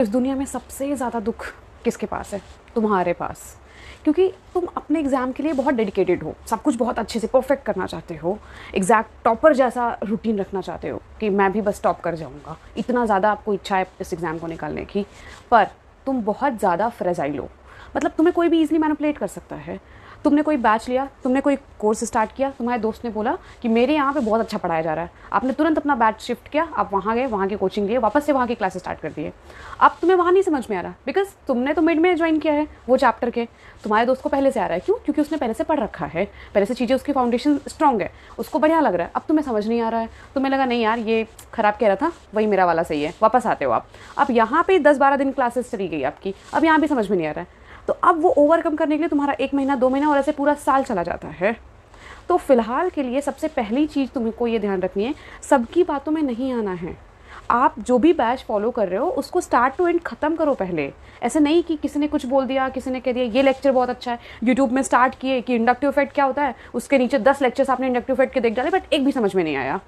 इस दुनिया में सबसे ज़्यादा दुख किसके पास है? तुम्हारे पास। क्योंकि तुम अपने एग्ज़ाम के लिए बहुत डेडिकेटेड हो, सब कुछ बहुत अच्छे से परफेक्ट करना चाहते हो, एग्जैक्ट टॉपर जैसा रूटीन रखना चाहते हो कि मैं भी बस टॉप कर जाऊंगा, इतना ज़्यादा आपको इच्छा है इस एग्ज़ाम को निकालने की। पर तुम बहुत ज़्यादा फ्रेजाइल हो, मतलब तुम्हें कोई भी ईजिली मैनिपुलेट कर सकता है। तुमने कोई बैच लिया, तुमने कोई कोर्स स्टार्ट किया, तुम्हारे दोस्त ने बोला कि मेरे यहाँ पे बहुत अच्छा पढ़ाया जा रहा है, आपने तुरंत अपना बैच शिफ्ट किया, आप वहाँ गए, वहाँ की कोचिंग लिए, वापस से वहाँ की क्लासेस स्टार्ट कर दिए। अब तुम्हें वहाँ नहीं समझ में आ रहा बिकॉज तुमने तो मिड में ज्वाइन किया है वो चैप्टर के, तुम्हारे दोस्त को पहले से आ रहा है। क्यों? क्योंकि उसने पहले से पढ़ रखा है, पहले से चीज़ें, उसकी फाउंडेशन स्ट्रॉन्ग है, उसको बढ़िया लग रहा है। अब तुम्हें समझ नहीं आ रहा है, तुम्हें लगा नहीं यार ये ख़राब कह रहा था, वही मेरा वाला सही है, वापस आते हो आप। अब यहाँ पे 10-12 दिन क्लासेस चली गई आपकी, अब यहाँ भी समझ में नहीं आ रहा है, तो अब वो ओवरकम करने के लिए तुम्हारा 1 महीना 2 महीना और ऐसे पूरा साल चला जाता है। तो फिलहाल के लिए सबसे पहली चीज़ तुमको ये ध्यान रखनी है, सबकी बातों में नहीं आना है। आप जो भी बैच फॉलो कर रहे हो उसको स्टार्ट टू एंड ख़त्म करो पहले। ऐसे नहीं कि किसी ने कुछ बोल दिया, किसी ने कह दिया ये लेक्चर बहुत अच्छा है, यूट्यूब में स्टार्ट किए कि इंडक्टिव इफेक्ट क्या होता है, उसके नीचे 10 लेक्चर्स आपने इंडक्टिव इफेक्ट के देख डाले बट एक भी समझ में नहीं आया।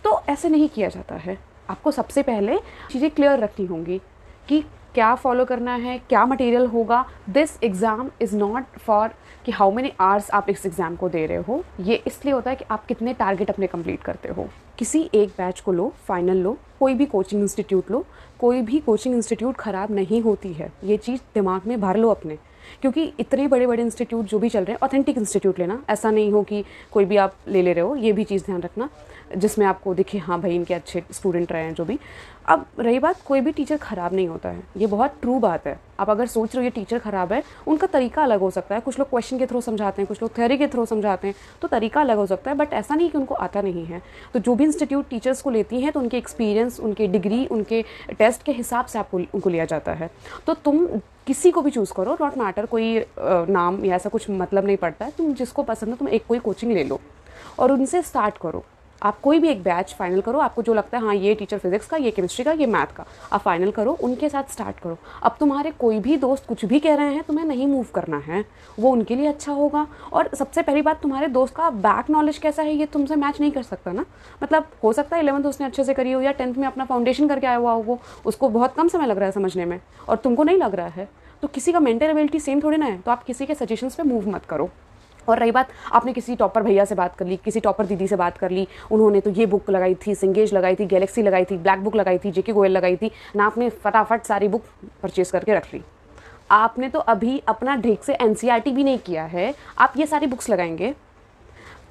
तो ऐसे नहीं किया जाता है। आपको सबसे पहले चीज़ें क्लियर रखनी होंगी कि क्या फॉलो करना है, क्या मटेरियल होगा। This exam is not for कि हाउ मेनी आवर्स आप इस एग्ज़ाम को दे रहे हो, ये इसलिए होता है कि आप कितने टारगेट अपने कंप्लीट करते हो। किसी एक बैच को लो, फाइनल लो, कोई भी कोचिंग इंस्टीट्यूट लो, कोई भी कोचिंग इंस्टीट्यूट ख़राब नहीं होती है, ये चीज़ दिमाग में भर लो अपने। क्योंकि इतने बड़े बड़े इंस्टीट्यूट जो भी चल रहे हैं, ऑथेंटिक इंस्टीट्यूट लेना, ऐसा नहीं हो कि कोई भी आप ले रहे हो, ये भी चीज़ ध्यान रखना जिसमें आपको दिखे हाँ भाई इनके अच्छे स्टूडेंट रहे हैं जो भी। अब रही बात, कोई भी टीचर ख़राब नहीं होता है, ये बहुत ट्रू बात है। आप अगर सोच रहे हो ये टीचर ख़राब है, उनका तरीका अलग हो सकता है, कुछ लोग क्वेश्चन के थ्रू समझाते हैं, कुछ लोग थ्योरी के थ्रू समझाते हैं, तो तरीका अलग हो सकता है, बट ऐसा नहीं कि उनको आता नहीं है। तो जो भी इंस्टीट्यूट टीचर्स को लेती हैं तो उनके एक्सपीरियंस, उनके डिग्री, उनके टेस्ट के हिसाब से आपको उनको लिया जाता है। तो तुम किसी को भी चूज़ करो, नॉट मैटर कोई नाम या ऐसा कुछ मतलब नहीं पड़ता है, तुम जिसको पसंद है तुम एक कोई कोचिंग ले लो और उनसे स्टार्ट करो। आप कोई भी एक बैच फाइनल करो, आपको जो लगता है हाँ ये टीचर फिजिक्स का, ये केमिस्ट्री का, ये मैथ का, आप फाइनल करो, उनके साथ स्टार्ट करो। अब तुम्हारे कोई भी दोस्त कुछ भी कह रहे हैं, तुम्हें नहीं मूव करना है, वो उनके लिए अच्छा होगा। और सबसे पहली बात, तुम्हारे दोस्त का बैक नॉलेज कैसा है ये तुमसे मैच नहीं कर सकता ना। मतलब हो सकता है 11th उसने अच्छे से करी हो या 10th में अपना फाउंडेशन करके आया हुआ हो, वो उसको बहुत कम समय लग रहा है समझने में और तुमको नहीं लग रहा है, तो किसी का मेंटल एबिलिटी सेम थोड़ी ना है, तो आप किसी के सजेशंस पे मूव मत करो। और रही बात, आपने किसी टॉपर भैया से बात कर ली, किसी टॉपर दीदी से बात कर ली, उन्होंने तो ये बुक लगाई थी, सिंगेज लगाई थी, गैलेक्सी लगाई थी, ब्लैक बुक लगाई थी, जेके गोयल लगाई थी ना, आपने फटाफट सारी बुक परचेज करके रख ली। आपने तो अभी अपना ढेक से एनसीईआरटी भी नहीं किया है, आप ये सारी बुक्स लगाएंगे।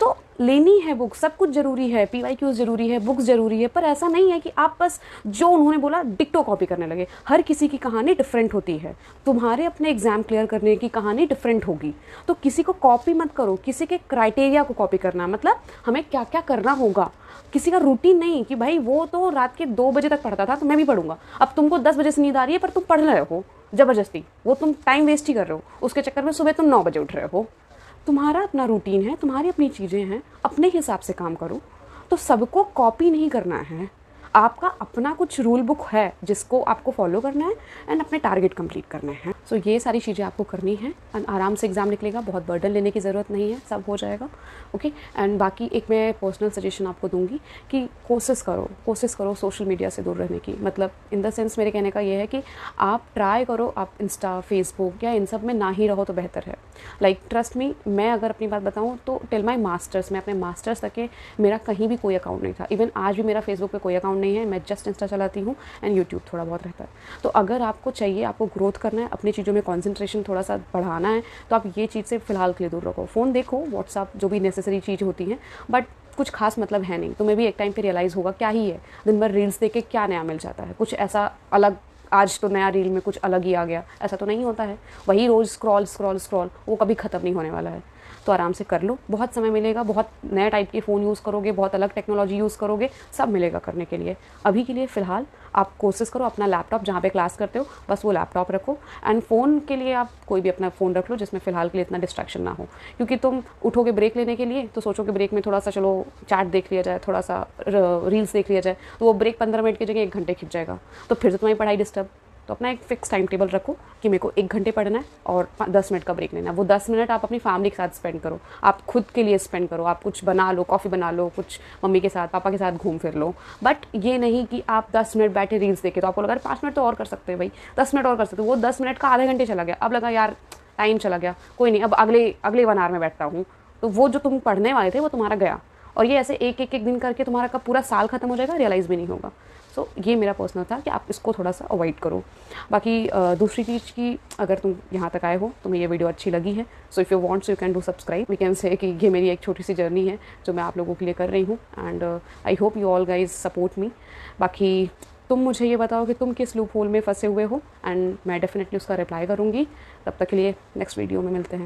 तो लेनी है बुक, सब कुछ ज़रूरी है, पीवाईक्यूज़ ज़रूरी है, बुक्स ज़रूरी है, पर ऐसा नहीं है कि आप बस जो उन्होंने बोला डिक्टो कॉपी करने लगे। हर किसी की कहानी डिफरेंट होती है, तुम्हारे अपने एग्ज़ाम क्लियर करने की कहानी डिफरेंट होगी। तो किसी को कॉपी मत करो, किसी के क्राइटेरिया को कॉपी करना, मतलब हमें क्या क्या करना होगा, किसी का रूटीन नहीं कि भाई वो तो रात के 2 बजे तक पढ़ता था तो मैं भी पढ़ूंगा। अब तुमको 10 बजे से नींद आ रही है पर तुम पढ़ रहे हो ज़बरदस्ती, वो तुम टाइम वेस्ट ही कर रहे हो, उसके चक्कर में सुबह तुम 9 बजे उठ रहे हो। तुम्हारा अपना रूटीन है, तुम्हारी अपनी चीज़ें हैं, अपने हिसाब से काम करो। तो सबको कॉपी नहीं करना है, आपका अपना कुछ रूल बुक है जिसको आपको फॉलो करना है एंड अपने टारगेट कंप्लीट करने हैं। सो ये सारी चीज़ें आपको करनी है एंड आराम से एग्ज़ाम निकलेगा, बहुत बर्डन लेने की ज़रूरत नहीं है, सब हो जाएगा। ओके। एंड बाकी एक मैं पर्सनल सजेशन आपको दूंगी कि कोशिश करो सोशल मीडिया से दूर रहने की। मतलब इन द सेंस मेरे कहने का ये है कि आप ट्राई करो, आप इंस्टा, फेसबुक या इन सब में ना ही रहो तो बेहतर है। लाइक ट्रस्ट मी, मैं अगर अपनी बात बताऊँ तो टिल माई मास्टर्स, मैं अपने मास्टर्स तक के मेरा कहीं भी कोई अकाउंट नहीं था। इवन आज भी मेरा फेसबुक पे कोई अकाउंट नहीं है, मैं जस्ट इंस्टा चलाती हूँ एंड यूट्यूब थोड़ा बहुत रहता है। तो अगर आपको चाहिए, आपको ग्रोथ करना है, अपनी चीज़ों में कॉन्सेंट्रेशन थोड़ा सा बढ़ाना है, तो आप ये चीज़ से फिलहाल के लिए दूर रखो। फ़ोन देखो, व्हाट्सअप, जो भी नेसेसरी चीज़ होती है, बट कुछ खास मतलब है नहीं। तुम्हें भी एक टाइम पे रियलाइज़ होगा क्या ही है, दिन भर रील्स देख के क्या नया मिल जाता है, कुछ ऐसा अलग, आज तो नया रील में कुछ अलग ही आ गया, ऐसा तो नहीं होता है। वही रोज़ स्क्रॉल, वो कभी ख़त्म नहीं होने वाला है। तो आराम से कर लो, बहुत समय मिलेगा, बहुत नए टाइप के फ़ोन यूज़ करोगे, बहुत अलग टेक्नोलॉजी यूज़ करोगे, सब मिलेगा करने के लिए। अभी के लिए फ़िलहाल आप कोशिश करो, अपना लैपटॉप जहाँ पे क्लास करते हो बस वो लैपटॉप रखो, एंड फ़ोन के लिए आप कोई भी अपना फ़ोन रख लो जिसमें फ़िलहाल के लिए इतना डिस्ट्रैक्शन ना हो। क्योंकि तुम उठोगे ब्रेक लेने के लिए तो सोचोगे ब्रेक में थोड़ा सा चलो चैट देख लिया जाए, थोड़ा सा रील्स देख लिया जाए, तो वो ब्रेक 15 मिनट की जगह 1 घंटे खिंच जाएगा, तो फिर से तुम्हारी पढ़ाई डिस्टर्ब। तो अपना एक फिक्स टाइम टेबल रखो कि मेरे को 1 घंटे पढ़ना है और 10 मिनट का ब्रेक लेना है। वो 10 मिनट आप अपनी फैमिली के साथ स्पेंड करो, आप खुद के लिए स्पेंड करो, आप कुछ बना लो, कॉफ़ी बना लो, कुछ मम्मी के साथ पापा के साथ घूम फिर लो। बट ये नहीं कि आप 10 मिनट बैठे रील्स देखे, तो आपको लगा 5 मिनट तो और कर सकते हैं भाई, 10 मिनट और कर सकते हो। वो 10 मिनट का आधे घंटे चला गया, अब लगा यार टाइम चला गया, कोई नहीं, अब अगले 1 आवर में बैठता हूँ। तो वो जो तुम पढ़ने वाले थे वो तुम्हारा गया, और ये ऐसे एक दिन करके तुम्हारा कब पूरा साल ख़त्म हो जाएगा रियलाइज़ भी नहीं होगा। सो ये मेरा पर्सनल था कि आप इसको थोड़ा सा अवॉइड करो। बाकी दूसरी चीज़ की, अगर तुम यहाँ तक आए हो, तुम्हें ये वीडियो अच्छी लगी है, so if you want so you can do subscribe. We can say कि ये मेरी एक छोटी सी जर्नी है जो मैं आप लोगों के लिए कर रही हूँ, and I hope you all guys support me. बाकी तुम मुझे ये बताओ कि तुम किस लूप होल में फंसे हुए हो, एंड मैं डेफिनेटली उसका रिप्लाई करूँगी। तब तक के लिए नेक्स्ट वीडियो में मिलते हैं।